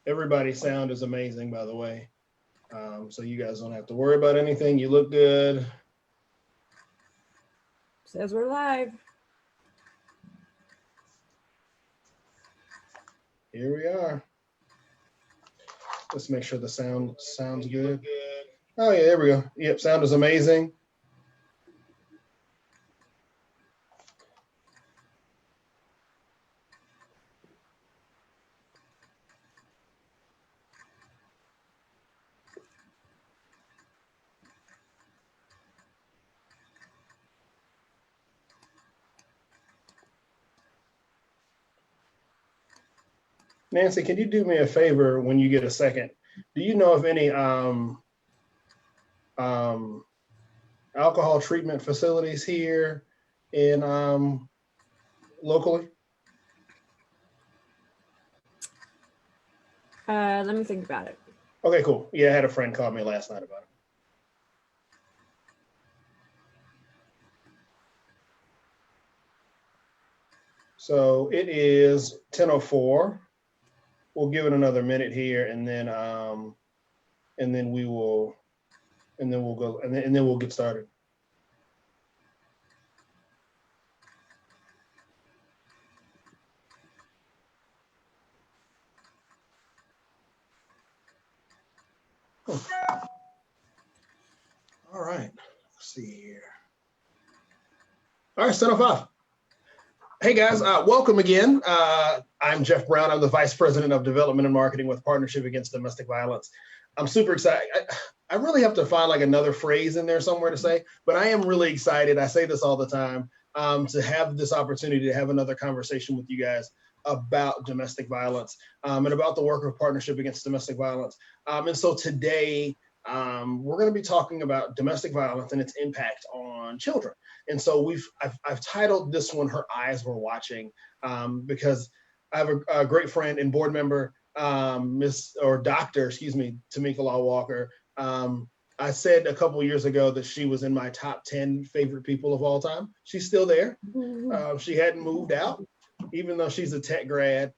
Everybody's sound is amazing, by the way. So you guys don't have to worry about anything. You look good. Says we're live. Here we are. Let's make sure the sounds good. Oh yeah, there we go. Yep, sound is amazing. Nancy, can you do me a favor when you get a second? Do you know of any alcohol treatment facilities here in locally? Let me think about it. Okay, cool. Yeah, I had a friend call me last night about it. So it is 10:04. We'll give it another minute here, and then we'll go, and then we'll get started. All right, let's see here. All right, 10:05. Hey guys, welcome again. I'm Jeff Brown. I'm the Vice President of Development and Marketing with Partnership Against Domestic Violence. I'm super excited. I really have to find like another phrase in there somewhere to say, but I am really excited. I say this all the time, to have this opportunity to have another conversation with you guys about domestic violence and about the work of Partnership Against Domestic Violence. And so today, we're going to be talking about domestic violence and its impact on children. And so I've titled this one "Her Eyes Were Watching," because I have a great friend and board member, Dr. Tameeka Law Walker. I said a couple of years ago that she was in my top 10 favorite people of all time. She's still there. She hadn't moved out, even though she's a tech grad.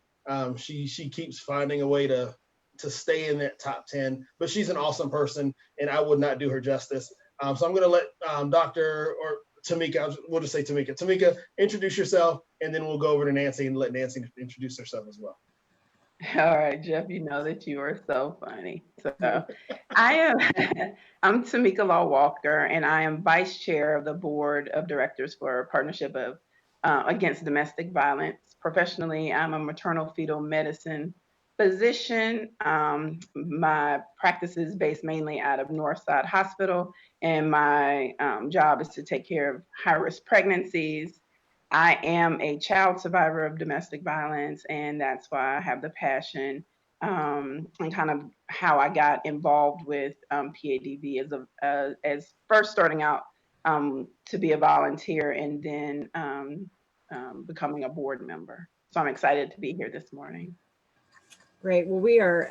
She keeps finding a way to stay in that top 10, but she's an awesome person and I would not do her justice. So I'm going to let Dr. or Tameeka, we'll just say Tameeka. Tameeka, introduce yourself, and then we'll go over to Nancy and let Nancy introduce herself as well. All right, Jeff, you know that you are so funny. So I'm Tameeka Law Walker, and I am Vice Chair of the Board of Directors for Partnership of Against Domestic Violence. Professionally, I'm a maternal fetal medicine physician. My practice is based mainly out of Northside Hospital, and my job is to take care of high-risk pregnancies. I am a child survivor of domestic violence, and that's why I have the passion and kind of how I got involved with PADV as first starting out to be a volunteer and then becoming a board member. So I'm excited to be here this morning. Great. Well, we are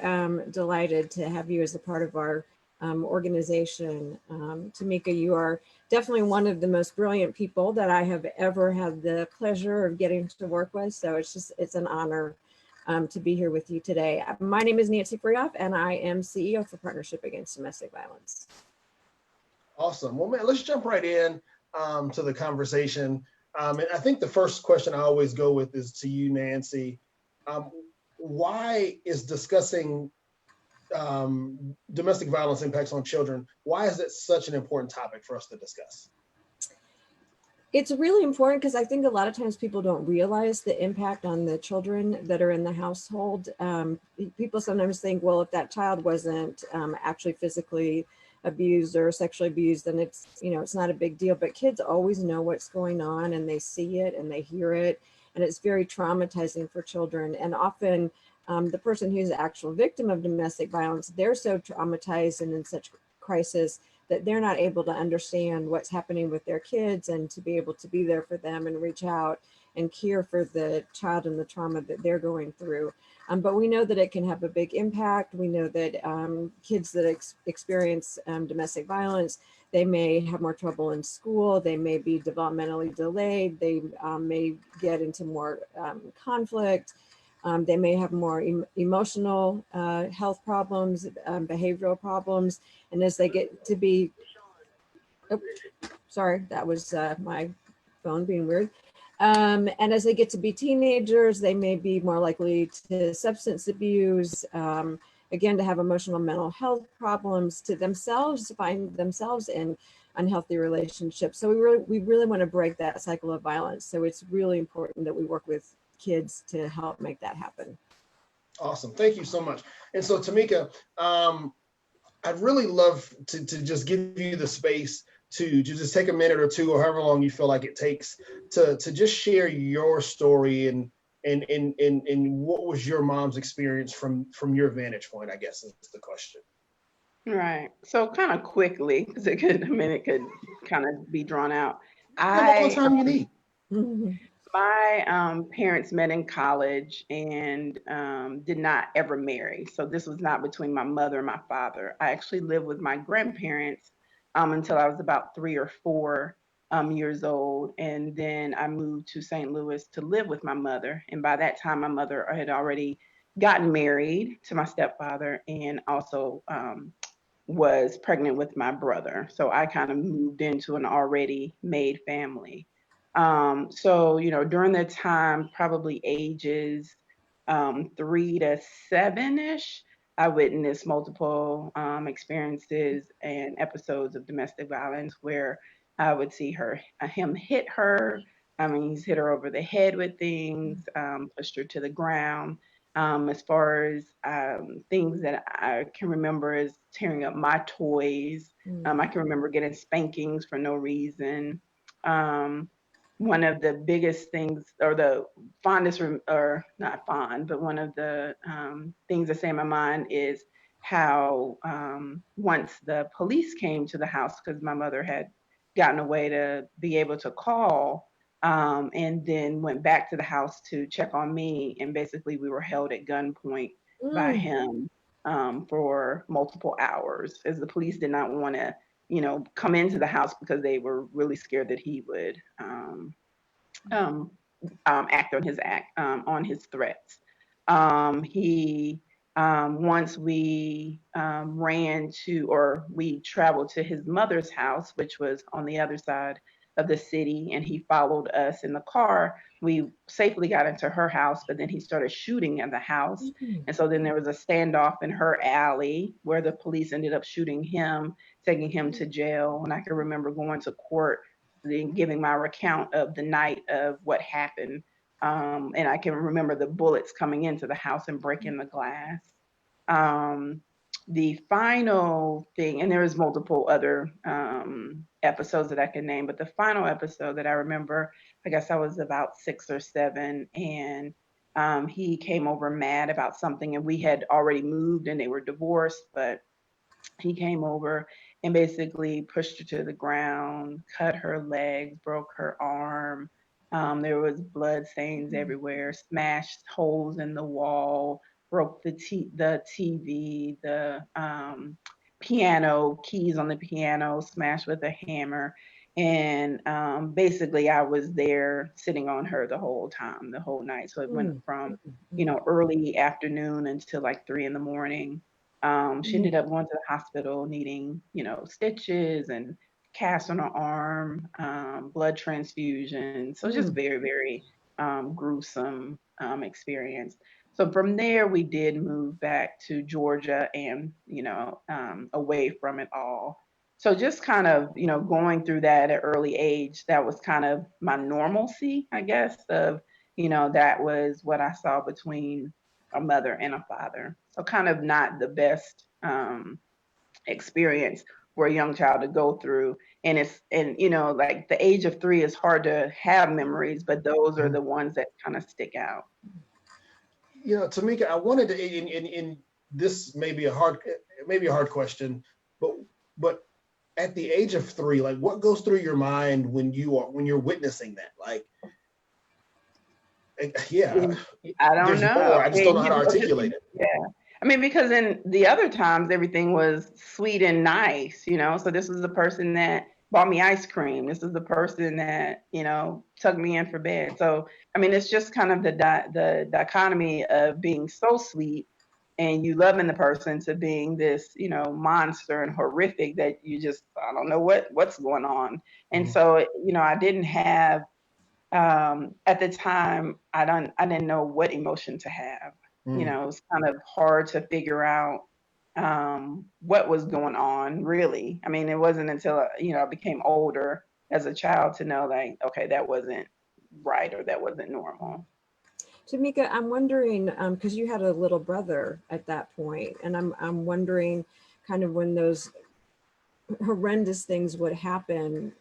delighted to have you as a part of our organization. Tameeka, you are definitely one of the most brilliant people that I have ever had the pleasure of getting to work with. So it's an honor to be here with you today. My name is Nancy Friauf, and I am CEO for Partnership Against Domestic Violence. Awesome. Well, man, let's jump right in to the conversation. And I think the first question I always go with is to you, Nancy. Why is discussing domestic violence impacts on children, why is that such an important topic for us to discuss? It's really important because I think a lot of times people don't realize the impact on the children that are in the household. People sometimes think, well, if that child wasn't actually physically abused or sexually abused, then it's not a big deal. But kids always know what's going on, and they see it and they hear it, and it's very traumatizing for children. And often the person who's the actual victim of domestic violence, they're so traumatized and in such crisis that they're not able to understand what's happening with their kids and to be able to be there for them and reach out and care for the child and the trauma that they're going through. But we know that it can have a big impact. We know that kids that experience domestic violence, they may have more trouble in school. They may be developmentally delayed. They may get into more conflict. They may have more emotional health problems, behavioral problems. And as they get to be, oh, sorry, that was my phone being weird. And as they get to be teenagers, they may be more likely to substance abuse, again, to have emotional mental health problems, to themselves, find themselves in unhealthy relationships. So we really want to break that cycle of violence. So it's really important that we work with kids to help make that happen. Awesome. Thank you so much. And so, Tameeka, I'd really love to just give you the space to just take a minute or two, or however long you feel like it takes, to just share your story and what was your mom's experience from your vantage point, I guess is the question. Right. So kind of quickly, because it could kind of be drawn out. All the time you need. My parents met in college and did not ever marry. So this was not between my mother and my father. I actually lived with my grandparents until I was about 3 or 4 years old. And then I moved to St. Louis to live with my mother. And by that time, my mother had already gotten married to my stepfather and also was pregnant with my brother. So I kind of moved into an already made family. So, during that time, probably ages 3 to 7-ish, I witnessed multiple experiences and episodes of domestic violence where I would see him hit her. I mean, he's hit her over the head with things, pushed her to the ground. As far as things that I can remember is tearing up my toys. I can remember getting spankings for no reason. One of the biggest things, or the fondest, or not fond, but one of the things that stay in my mind is how once the police came to the house, because my mother had gotten away to be able to call, and then went back to the house to check on me, and basically we were held at gunpoint by him for multiple hours, as the police did not want to come into the house because they were really scared that he would act on his threats. He Once we we traveled to his mother's house, which was on the other side of the city, and he followed us in the car. We safely got into her house, but then he started shooting at the house. And so then there was a standoff in her alley where the police ended up shooting him, taking him to jail. And I can remember going to court and giving my recount of the night of what happened. And I can remember the bullets coming into the house and breaking the glass. The final thing, and there was multiple other episodes that I can name, but the final episode that I remember, I guess I was about 6 or 7, and he came over mad about something, and we had already moved and they were divorced, but he came over and basically pushed her to the ground, cut her legs, broke her arm. There was blood stains everywhere, smashed holes in the wall, broke the TV, the piano, keys on the piano, smashed with a hammer. And basically, I was there sitting on her the whole time, the whole night. So it went from, early afternoon until like 3 in the morning. She ended up going to the hospital needing, stitches and cast on her arm, blood transfusion. So just very, very gruesome experience. So from there, we did move back to Georgia and, away from it all. So just kind of, going through that at an early age, that was kind of my normalcy, I guess, of, that was what I saw between a mother and a father. So kind of not the best experience for a young child to go through. And like the age of 3 is hard to have memories, but those are the ones that kind of stick out. Tameeka, I wanted to, in this may be a hard question, but at the age of 3, like what goes through your mind when you're witnessing that? Like, yeah, I don't know. More. I just don't know how to articulate it. Yeah. I mean, because in the other times, everything was sweet and nice, so this was a person that, bought me ice cream. This is the person that, you know, tucked me in for bed. So, I mean, it's just kind of the dichotomy of being so sweet and you loving the person to being this, you know, monster and horrific that you just, I don't know what's going on. And so, you know, I didn't have, at the time, I didn't know what emotion to have. You know, it was kind of hard to figure out what was going on, really. I mean, it wasn't until, you know, I became older as a child to know, like, okay, that wasn't right or that wasn't normal. Tameeka, I'm wondering, because you had a little brother at that point, and I'm wondering kind of when those horrendous things would happen,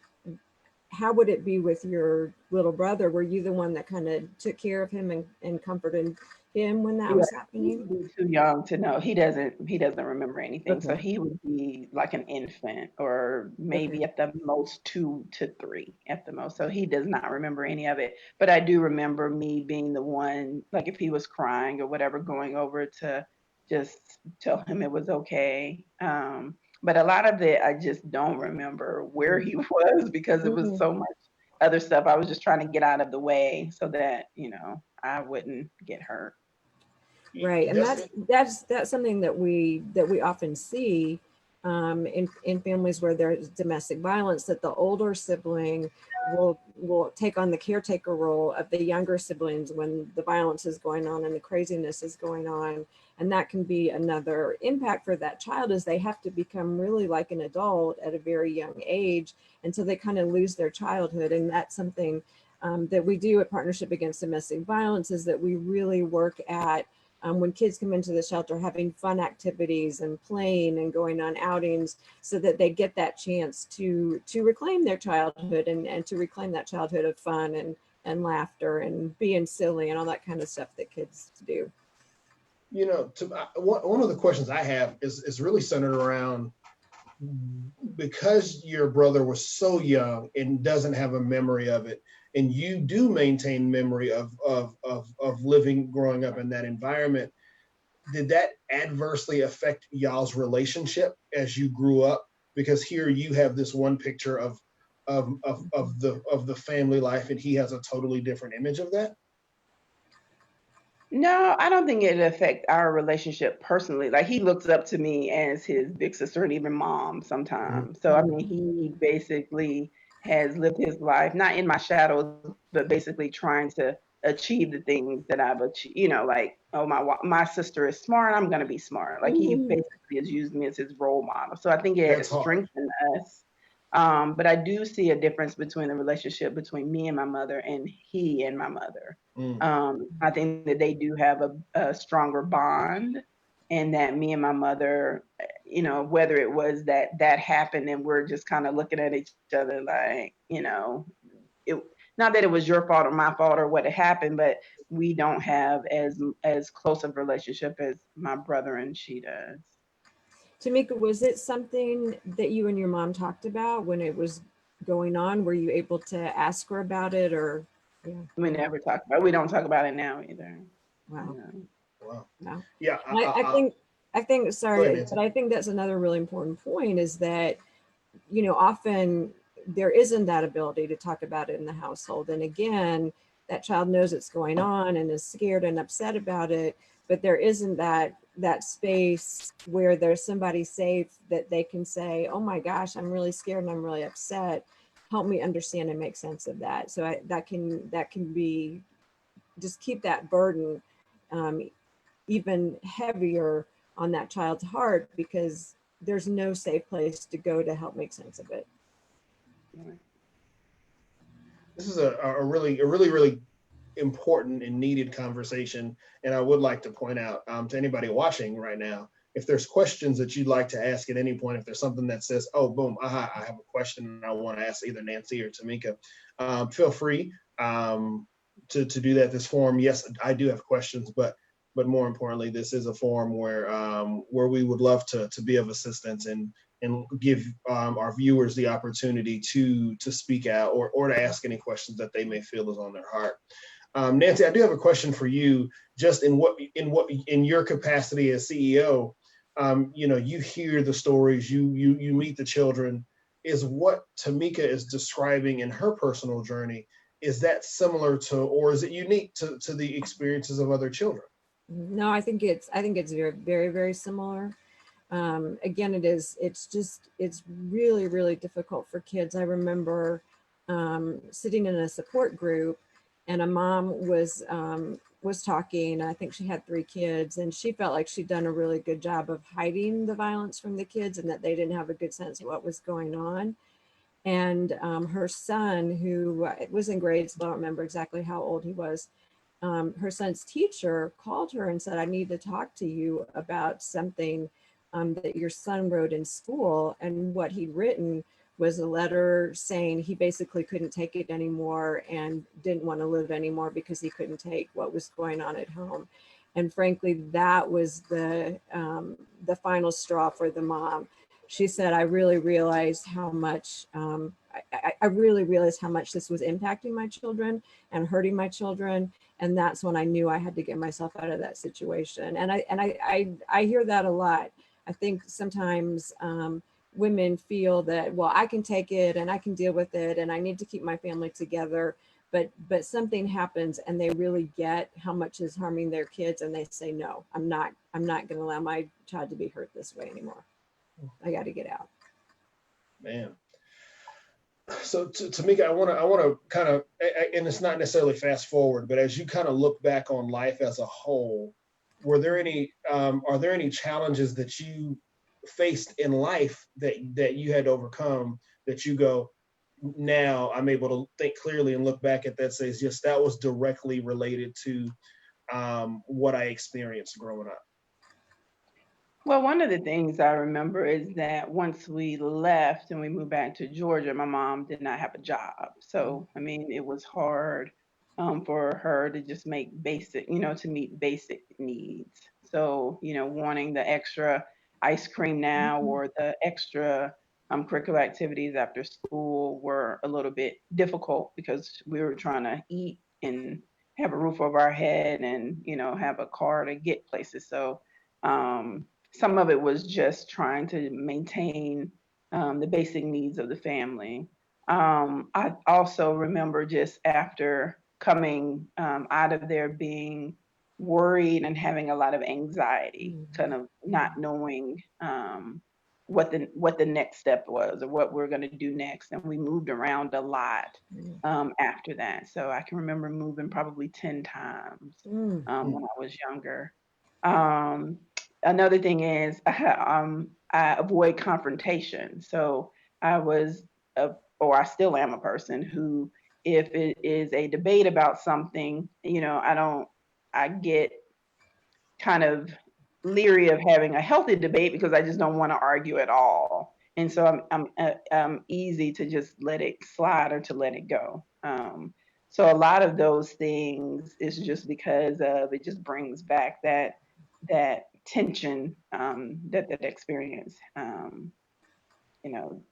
how would it be with your little brother? Were you the one that kind of took care of him and comforted him when that was happening? He was too young to know. He doesn't remember anything. So Okay. he would be like an infant or maybe Okay. at the most 2 to 3 at the most. So he does not remember any of it. But I do remember me being the one, like if he was crying or whatever, going over to just tell him it was okay. But a lot of it, I just don't remember where he was because it was so much other stuff. I was just trying to get out of the way so that, you know, I wouldn't get hurt. Right, and that's something that we often see in families where there's domestic violence, that the older sibling will take on the caretaker role of the younger siblings when the violence is going on and the craziness is going on, and that can be another impact for that child, is they have to become really like an adult at a very young age, and so they kind of lose their childhood. And that's something that we do at Partnership Against Domestic Violence, is that we really work at when kids come into the shelter, having fun activities and playing and going on outings, so that they get that chance to reclaim their childhood and to reclaim that childhood of fun and laughter and being silly and all that kind of stuff that kids do. You know, one of the questions I have is really centered around, because your brother was so young and doesn't have a memory of it, and you do maintain memory of growing up in that environment, did that adversely affect y'all's relationship as you grew up? Because here you have this one picture of the family life, and he has a totally different image of that. No, I don't think it affect our relationship personally. Like he looks up to me as his big sister and even mom sometimes. So I mean, he basically has lived his life not in my shadows, but basically trying to achieve the things that I've achieved. You know, like, oh, my sister is smart, I'm gonna be smart. Like he basically has used me as his role model. So I think it has strengthened us. But I do see a difference between the relationship between me and my mother and he and my mother. I think that they do have a stronger bond, and that me and my mother, you know, whether it was that happened and we're just kind of looking at each other like, you know, it, not that it was your fault or my fault or what had happened, but we don't have as close of a relationship as my brother and she does. Tameeka, was it something that you and your mom talked about when it was going on? Were you able to ask her about it, or? Yeah. We never talk about it. We don't talk about it now either. Wow. Wow. No. Yeah. I think, sorry, but I think that's another really important point, is that, you know, often there isn't that ability to talk about it in the household. And again, that child knows it's going on and is scared and upset about it, but there isn't that space where there's somebody safe that they can say, oh my gosh, I'm really scared and I'm really upset. Help me understand and make sense of that. So that can be, just keep that burden even heavier on that child's heart, because there's no safe place to go to help make sense of it. This is a really important and needed conversation. And I would like to point out to anybody watching right now, if there's questions that you'd like to ask at any point, if there's something that says, oh, boom, aha, I have a question and I want to ask either Nancy or Tameeka, feel free to do that. This forum, yes, I do have questions, but more importantly, this is a forum where we would love to be of assistance and give our viewers the opportunity to speak out or to ask any questions that they may feel is on their heart. Nancy, I do have a question for you. Just in your capacity as CEO, you know, you hear the stories, you meet the children. is what Tameeka is describing in her personal journey. Is that similar to, or is it unique to the experiences of other children? No, I think it's very, very, very similar. Again, it's really, really difficult for kids. I remember sitting in a support group, and a mom was talking. I think she had 3 kids, and she felt like she'd done a really good job of hiding the violence from the kids, and that they didn't have a good sense of what was going on. And her son, who was in grade school, I don't remember exactly how old he was, her son's teacher called her and said, I need to talk to you about something that your son wrote in school. And what he'd written was a letter saying he basically couldn't take it anymore and didn't want to live anymore because he couldn't take what was going on at home. And frankly, that was the final straw for the mom. She said, I really realized how much, I really realized how much this was impacting my children and hurting my children. And that's when I knew I had to get myself out of that situation. And I hear that a lot. I think sometimes women feel that, well, I can take it and I can deal with it and I need to keep my family together. But something happens and they really get how much is harming their kids, and they say, no, I'm not going to allow my child to be hurt this way anymore. I got to get out. Man. So Tameeka, I want to kind of, and it's not necessarily fast forward, but as you kind of look back on life as a whole, are there any challenges that you faced in life that you had to overcome that you go, now I'm able to think clearly and look back at that, says, yes, that was directly related to what I experienced growing up? Well, one of the things I remember is that once we left and we moved back to Georgia, my mom did not have a job. So, I mean, it was hard for her to just make to meet basic needs. So, wanting the extra ice cream now or the extra curricular activities after school were a little bit difficult because we were trying to eat and have a roof over our head and, have a car to get places. So, some of it was just trying to maintain the basic needs of the family. I also remember just after coming out of there being worried and having a lot of anxiety, kind of not knowing what the next step was or what we're going to do next. And we moved around a lot after that. So I can remember moving probably 10 times when I was younger. Another thing is I avoid confrontation. So I still am a person who, if it is a debate about something, I get kind of leery of having a healthy debate because I just don't want to argue at all. And so I'm easy to just let it slide or to let it go. So a lot of those things is just because of it just brings back that tension that experience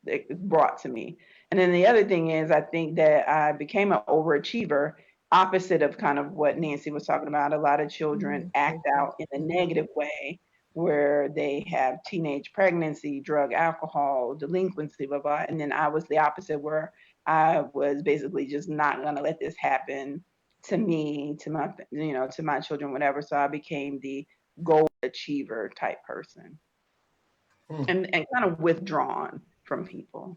it brought to me. And then the other thing is I think that I became an overachiever, opposite of kind of what Nancy was talking about. A lot of children act out in a negative way where they have teenage pregnancy, drug, alcohol, delinquency, blah, blah. And then I was the opposite, where I was basically just not going to let this happen to me, to my children, whatever. So I became the goal achiever type person and kind of withdrawn from people.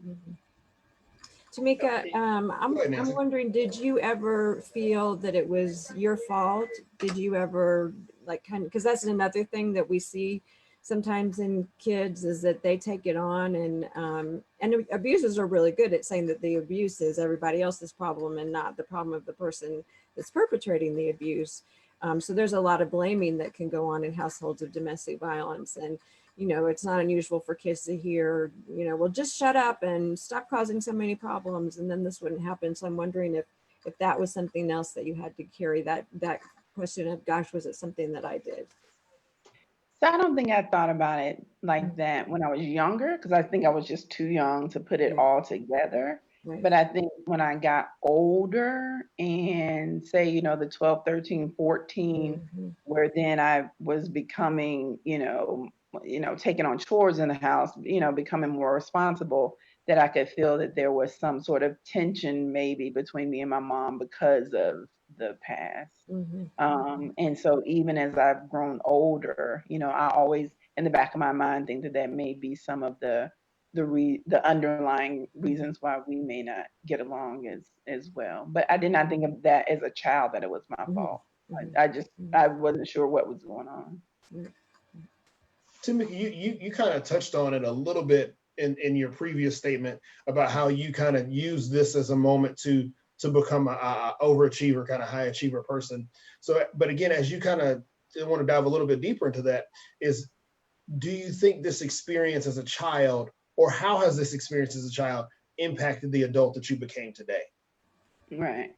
Tameeka, I'm wondering, did you ever feel that it was your fault? Did you ever because that's another thing that we see sometimes in kids, is that they take it on, and abusers are really good at saying that the abuse is everybody else's problem and not the problem of the person that's perpetrating the abuse. So there's a lot of blaming that can go on in households of domestic violence. And, it's not unusual for kids to hear, well, just shut up and stop causing so many problems, and then this wouldn't happen. So I'm wondering if that was something else that you had to carry, that question of, gosh, was it something that I did? So I don't think I thought about it like that when I was younger, because I think I was just too young to put it all together. Right. But I think when I got older and say, the 12, 13, 14, where then I was becoming, taking on chores in the house, becoming more responsible, that I could feel that there was some sort of tension maybe between me and my mom because of the past. And so even as I've grown older, I always in the back of my mind think that that may be some of the underlying reasons why we may not get along as well. But I did not think of that as a child that it was my fault. I wasn't sure what was going on. Tameeka, you kind of touched on it a little bit in your previous statement about how you kind of use this as a moment to become a overachiever, kind of high achiever person. So, but again, as you kind of want to dive a little bit deeper into that, do you think this experience as a child, or how has this experience as a child impacted the adult that you became today? Right.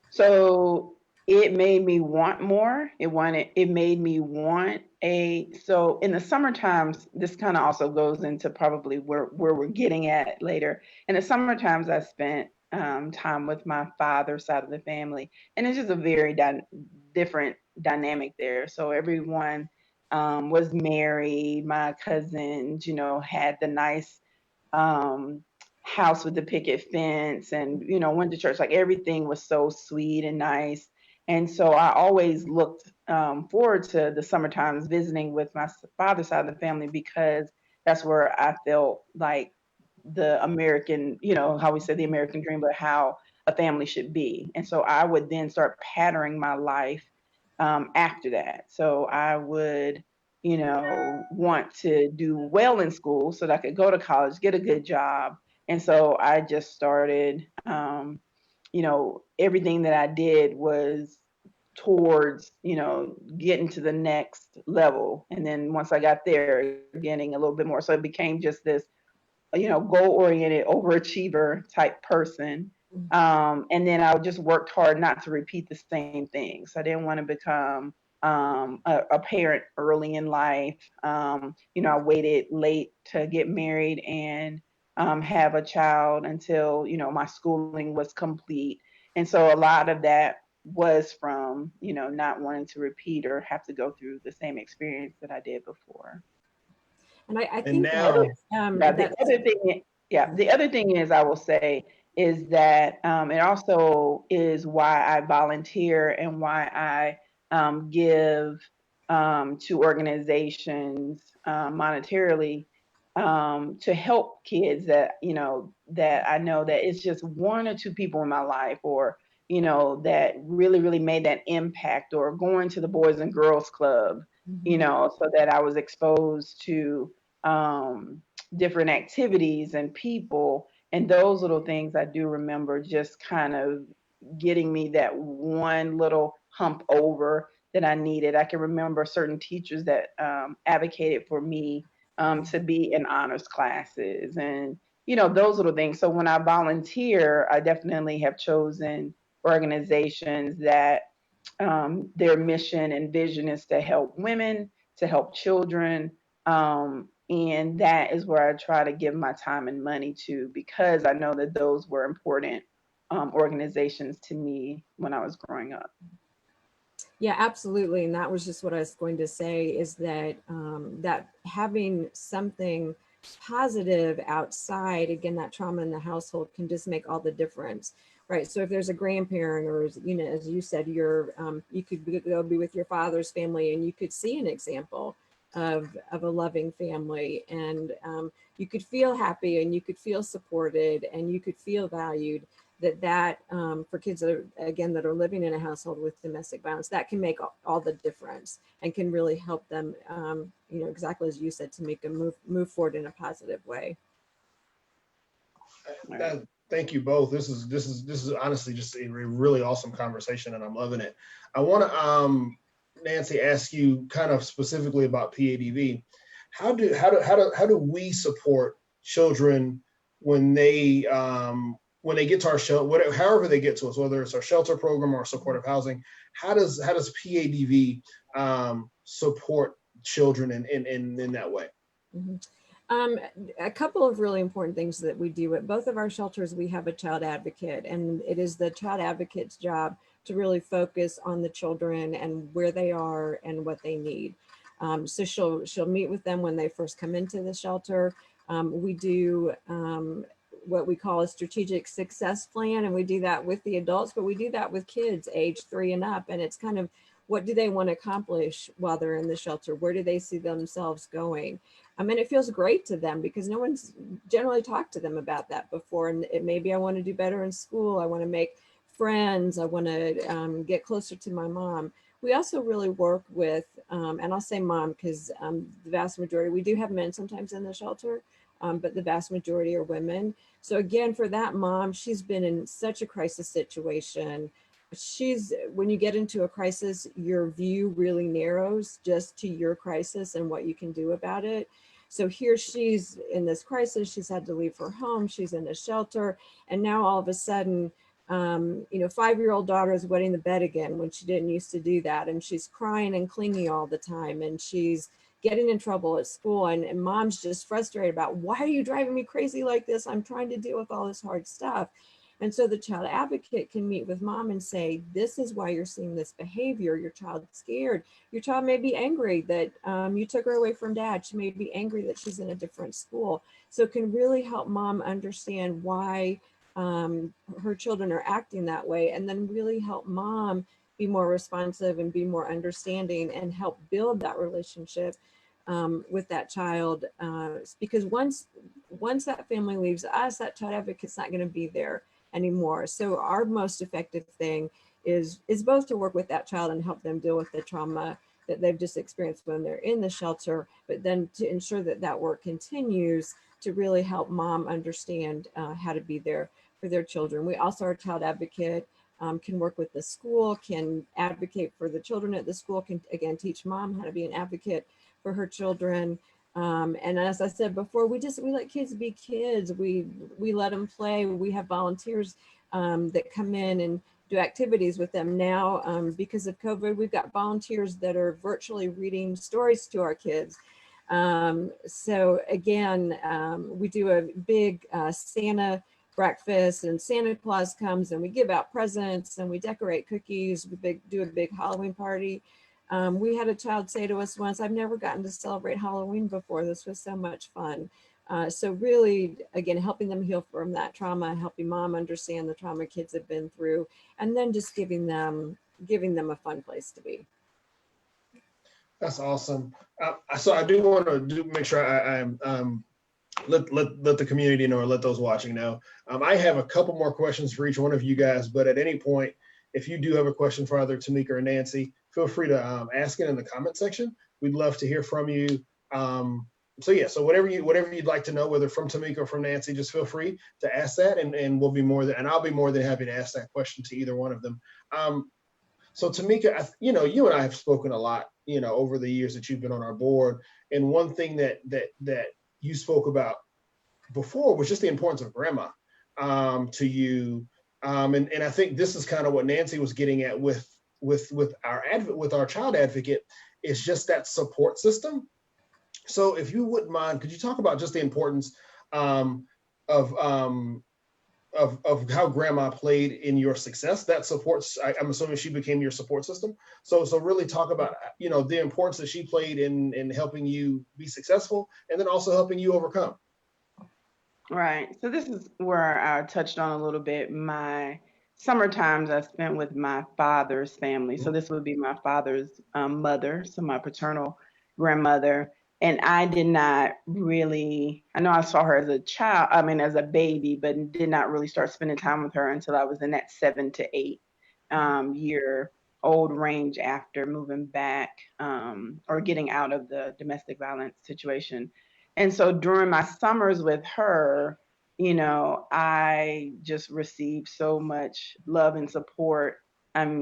So it made me want more. It made me want so in the summer times, this kind of also goes into probably where we're getting at later. In the summer times, I spent time with my father's side of the family, and it's just a very different dynamic there. So everyone was married. My cousins, had the nice house with the picket fence, and went to church. Like everything was so sweet and nice. And so I always looked forward to the summer times visiting with my father's side of the family, because that's where I felt like the American, how we say the American dream, but how a family should be. And so I would then start patterning my life after that. So I would want to do well in school so that I could go to college, get a good job. And so I just started, everything that I did was towards, getting to the next level. And then once I got there, getting a little bit more. So it became just this, goal-oriented overachiever type person. And then I just worked hard not to repeat the same things. I didn't want to become a parent early in life. I waited late to get married and have a child until, my schooling was complete. And so a lot of that was from, not wanting to repeat or have to go through the same experience that I did before. And I think now, the other thing is, I will say, is that it also is why I volunteer and why I give to organizations monetarily to help kids that that I know that it's just one or two people in my life, or that really made that impact, or going to the Boys and Girls Club, so that I was exposed to different activities and people, and those little things I do remember just kind of getting me that one little hump over that I needed. I can remember certain teachers that advocated for me to be in honors classes, and those little things. So when I volunteer, I definitely have chosen organizations that their mission and vision is to help women, to help children. And that is where I try to give my time and money to, because I know that those were important organizations to me when I was growing up. Yeah, absolutely. And that was just what I was going to say, is that that having something positive outside, again, that trauma in the household can just make all the difference, right? So if there's a grandparent, or, as you said, you could go be with your father's family and you could see an example of a loving family, and you could feel happy and you could feel supported and you could feel valued. That for kids that are living in a household with domestic violence, that can make all the difference and can really help them, exactly as you said, Tameeka, move forward in a positive way. Thank you both. This is honestly just a really awesome conversation, and I'm loving it. I want to Nancy, ask you kind of specifically about PADV. How do we support children when they get to our shelter, however they get to us, whether it's our shelter program or supportive housing? How does PADV support children in that way? A couple of really important things that we do at both of our shelters. We have a child advocate, and it is the child advocate's job to really focus on the children and where they are and what they need. So she'll meet with them when they first come into the shelter. We do what we call a strategic success plan, and we do that with the adults, but we do that with kids age 3 and up. And it's kind of, what do they want to accomplish while they're in the shelter? Where do they see themselves going? I mean, it feels great to them because no one's generally talked to them about that before. And maybe I want to do better in school. I want to make friends. I want to get closer to my mom. We also really work with, and I'll say mom because the vast majority, we do have men sometimes in the shelter, but the vast majority are women. So again, for that mom, she's been in such a crisis situation. When you get into a crisis, your view really narrows just to your crisis and what you can do about it. So here she's in this crisis, she's had to leave her home, she's in a shelter, and now all of a sudden, 5-year-old daughter is wetting the bed again when she didn't used to do that. And she's crying and clingy all the time. And she's getting in trouble at school. And mom's just frustrated about, why are you driving me crazy like this? I'm trying to deal with all this hard stuff. And so the child advocate can meet with mom and say, this is why you're seeing this behavior. Your child's scared. Your child may be angry that you took her away from dad. She may be angry that she's in a different school. So it can really help mom understand why her children are acting that way, and then really help mom be more responsive and be more understanding and help build that relationship with that child. Because once that family leaves us, that child advocate's not going to be there anymore. So our most effective thing is both to work with that child and help them deal with the trauma that they've just experienced when they're in the shelter, but then to ensure that that work continues to really help mom understand how to be there for their children. We also, our child advocate can work with the school, can advocate for the children at the school, can again teach mom how to be an advocate for her children. And as I said before, we let kids be kids. We let them play. We have volunteers that come in and do activities with them. Now, because of COVID, we've got volunteers that are virtually reading stories to our kids. So again, we do a big Santa breakfast, and Santa Claus comes and we give out presents and we decorate cookies. We do a big Halloween party. We had a child say to us once, I've never gotten to celebrate Halloween before. This was so much fun. So really, again, helping them heal from that trauma, helping mom understand the trauma kids have been through, and then just giving them a fun place to be. That's awesome. So I do want to make sure I let the community know, or let those watching know. I have a couple more questions for each one of you guys, but at any point, if you do have a question for either Tameeka or Nancy, feel free to ask it in the comment section. We'd love to hear from you. So whatever you'd like to know, whether from Tameeka or from Nancy, just feel free to ask that, and I'll be more than happy to ask that question to either one of them. So Tameeka, you and I have spoken a lot, over the years that you've been on our board, and one thing that you spoke about before was just the importance of grandma to you, and I think this is kind of what Nancy was getting at with our child advocate, is just that support system. So if you wouldn't mind, could you talk about just the importance of how grandma played in your success? That supports, I'm assuming she became your support system. So really talk about, the importance that she played in helping you be successful, and then also helping you overcome. Right. So this is where I touched on a little bit. My summer times I spent with my father's family. So this would be my father's mother, so my paternal grandmother. And I did not really, I know I saw her as a child, as a baby, but did not really start spending time with her until I was in that 7 to 8 year old range after moving back or getting out of the domestic violence situation. And so during my summers with her, I just received so much love and support.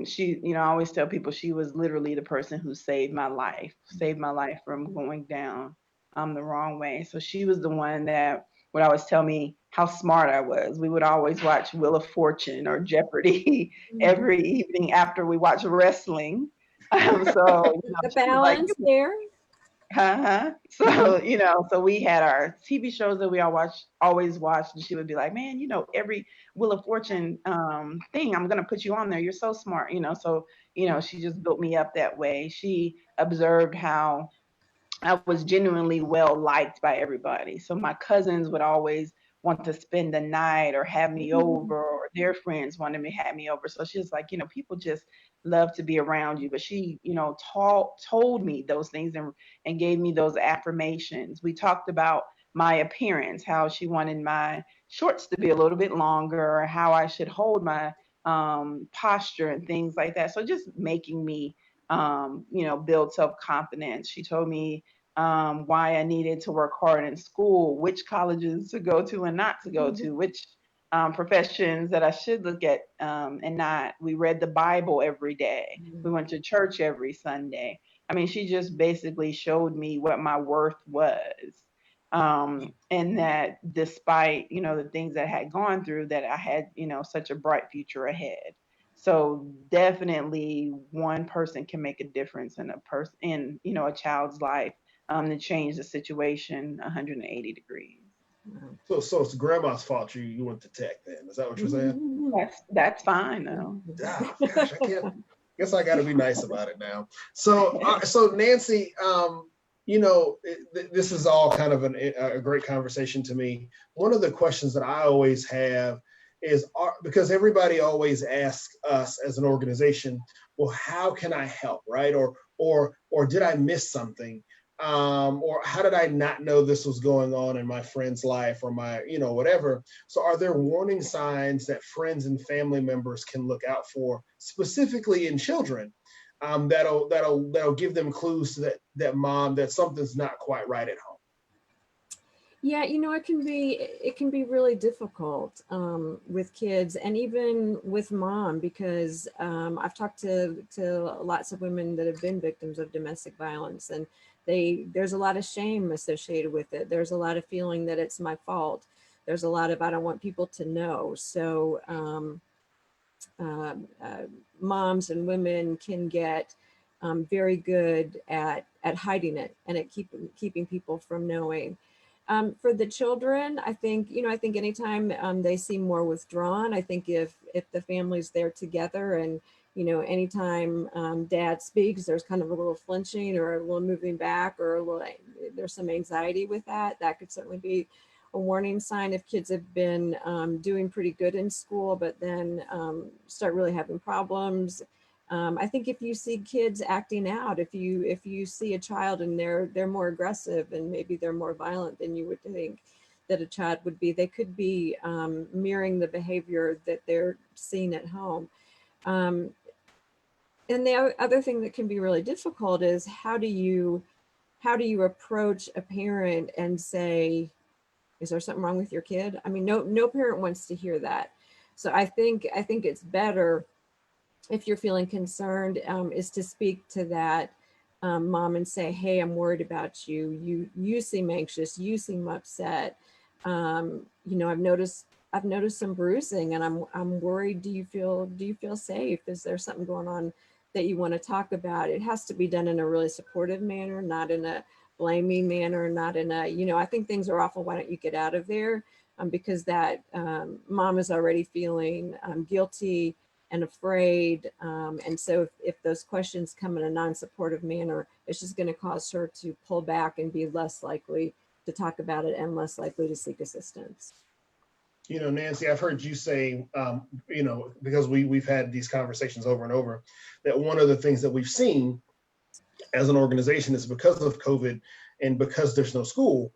She, I always tell people she was literally the person who saved my life from going down the wrong way. So she was the one that would always tell me how smart I was. We would always watch Wheel of Fortune or Jeopardy every evening after we watched wrestling. So the balance there. So, so we had our TV shows that we always watched, and she would be like, man, every Wheel of Fortune thing, I'm going to put you on there. You're so smart, so, she just built me up that way. She observed how I was genuinely well liked by everybody. So my cousins would always want to spend the night or have me over, or their friends wanted me to have me over. So she's like, people just love to be around you. But she, told me those things and gave me those affirmations. We talked about my appearance, how she wanted my shorts to be a little bit longer, how I should hold my posture and things like that. So just making me, build self-confidence. She told me why I needed to work hard in school, which colleges to go to and not to go to, which professions that I should look at and not. We read the Bible every day. We went to church every Sunday. I mean, she just basically showed me what my worth was. And that despite, the things that I had gone through, that I had, such a bright future ahead. So definitely one person can make a difference in a child's life to change the situation 180 degrees. So it's grandma's fault you went to tech then. Is that what you're saying? That's fine though. Oh, gosh, guess I got to be nice about it now. So Nancy, this is all kind of a great conversation to me. One of the questions that I always have is, because everybody always asks us as an organization, well, how can I help, right? Or did I miss something? Or how did I not know this was going on in my friend's life, or my, whatever. So are there warning signs that friends and family members can look out for, specifically in children, that'll give them clues to that something's not quite right at home? Yeah, it can be really difficult with kids, and even with mom, because I've talked to lots of women that have been victims of domestic violence, and there's a lot of shame associated with it. There's a lot of feeling that it's my fault. There's a lot of, I don't want people to know. So moms and women can get very good at hiding it and at keeping people from knowing. For the children, I think anytime they seem more withdrawn, I think if the family's there together, and anytime dad speaks, there's kind of a little flinching or a little moving back, or there's some anxiety with that could certainly be a warning sign. If kids have been doing pretty good in school, but then start really having problems. I think if you see kids acting out, if you see a child and they're more aggressive and maybe they're more violent than you would think that a child would be, they could be mirroring the behavior that they're seeing at home. And the other thing that can be really difficult is how do you approach a parent and say, is there something wrong with your kid? I mean, no parent wants to hear that. So I think it's better, if you're feeling concerned, is to speak to that mom and say, hey, I'm worried about you. You seem anxious. You seem upset. I've noticed some bruising, and I'm worried. Do you feel safe? Is there something going on that you want to talk about? It has to be done in a really supportive manner, not in a blaming manner, not in a, I think things are awful, why don't you get out of there? Because that mom is already feeling guilty and afraid. And so if those questions come in a non-supportive manner, it's just going to cause her to pull back and be less likely to talk about it and less likely to seek assistance. Nancy, I've heard you say, because we've had these conversations over and over, that one of the things that we've seen as an organization is, because of COVID and because there's no school,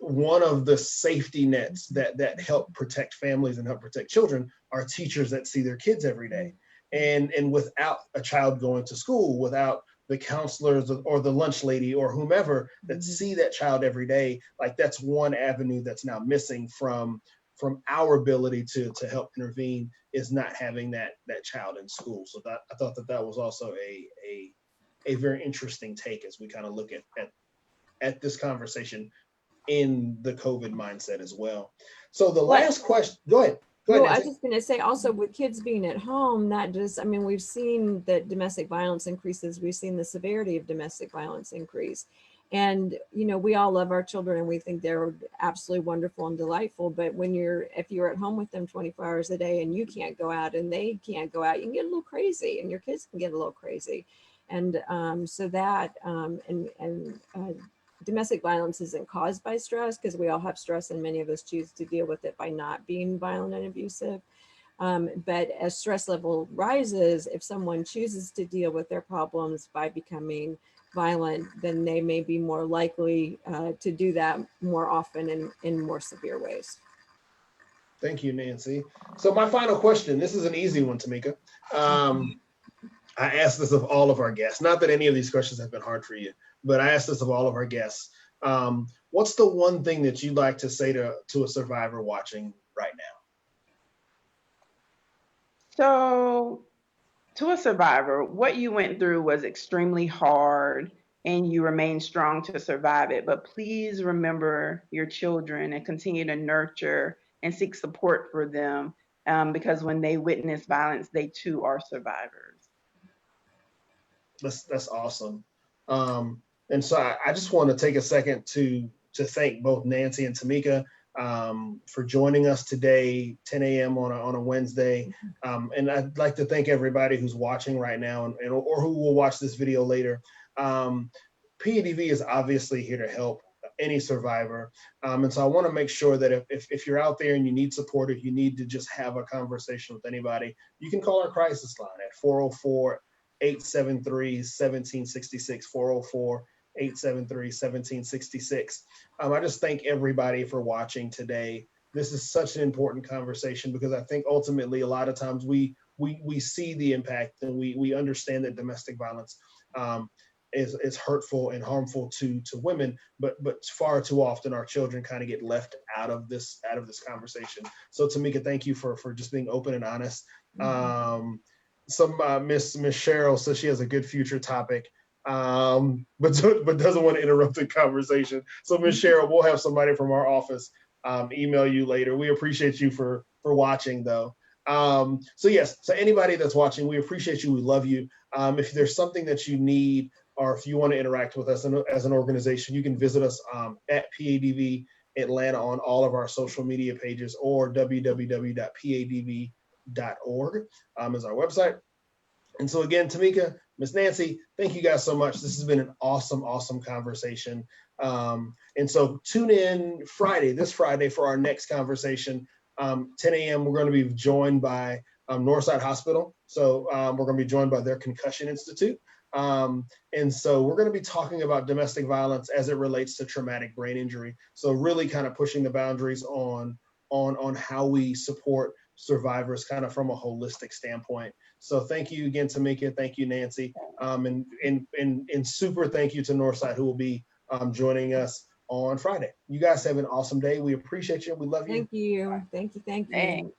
one of the safety nets that help protect families and help protect children are teachers that see their kids every day. And without a child going to school, without the counselors or the lunch lady or whomever that see that child every day, like that's one avenue that's now missing from our ability to help intervene, is not having that child in school. So I thought that was also a very interesting take as we kind of look at this conversation in the COVID mindset as well. So the last question, go ahead. Well, I was just going to say also, with kids being at home, we've seen that domestic violence increases. We've seen the severity of domestic violence increase. And, we all love our children and we think they're absolutely wonderful and delightful. But if you're at home with them 24 hours a day and you can't go out and they can't go out, you can get a little crazy, and your kids can get a little crazy. And so that, domestic violence isn't caused by stress, because we all have stress and many of us choose to deal with it by not being violent and abusive. But as stress level rises, if someone chooses to deal with their problems by becoming violent, then they may be more likely to do that more often in more severe ways. Thank you, Nancy. So my final question, this is an easy one, Tameeka. I asked this of all of our guests, not that any of these questions have been hard for you, but I asked this of all of our guests. What's the one thing that you'd like to say to a survivor watching right now? So, to a survivor, what you went through was extremely hard and you remain strong to survive it. But please remember your children and continue to nurture and seek support for them, because when they witness violence, they too are survivors. That's awesome. And so I just want to take a second to thank both Nancy and Tameeka for joining us today, 10 a.m. on a Wednesday. And I'd like to thank everybody who's watching right now and or who will watch this video later. PADV is obviously here to help any survivor. And so I want to make sure that if you're out there and you need support, if you need to just have a conversation with anybody, you can call our crisis line at 404-873-1766, 404-873-1766. I just thank everybody for watching today. This is such an important conversation because I think ultimately a lot of times we see the impact and we understand that domestic violence is hurtful and harmful to women, but far too often our children kind of get left out of this conversation. So Tameeka, thank you for just being open and honest. Miss Cheryl says she has a good future topic, but doesn't want to interrupt the conversation. So Miss Cheryl, we'll have somebody from our office email you later. We appreciate you for watching though. So yes, so anybody that's watching, we appreciate you. We love you. If there's something that you need, or if you want to interact with us as an organization, you can visit us at PADV Atlanta on all of our social media pages, or www.padv.org is our website. And so again, Tameeka, Miss Nancy, thank you guys so much. This has been an awesome, awesome conversation. And so tune in this Friday for our next conversation. 10 a.m. we're going to be joined by Northside Hospital. So we're going to be joined by their Concussion Institute. And so we're going to be talking about domestic violence as it relates to traumatic brain injury. So really kind of pushing the boundaries on how we support survivors kind of from a holistic standpoint. So thank you again, Tameeka. Thank you, Nancy. And super thank you to Northside, who will be joining us on Friday. You guys have an awesome day. We appreciate you. We love you. Thank you. Thank you. Thank you. Thanks.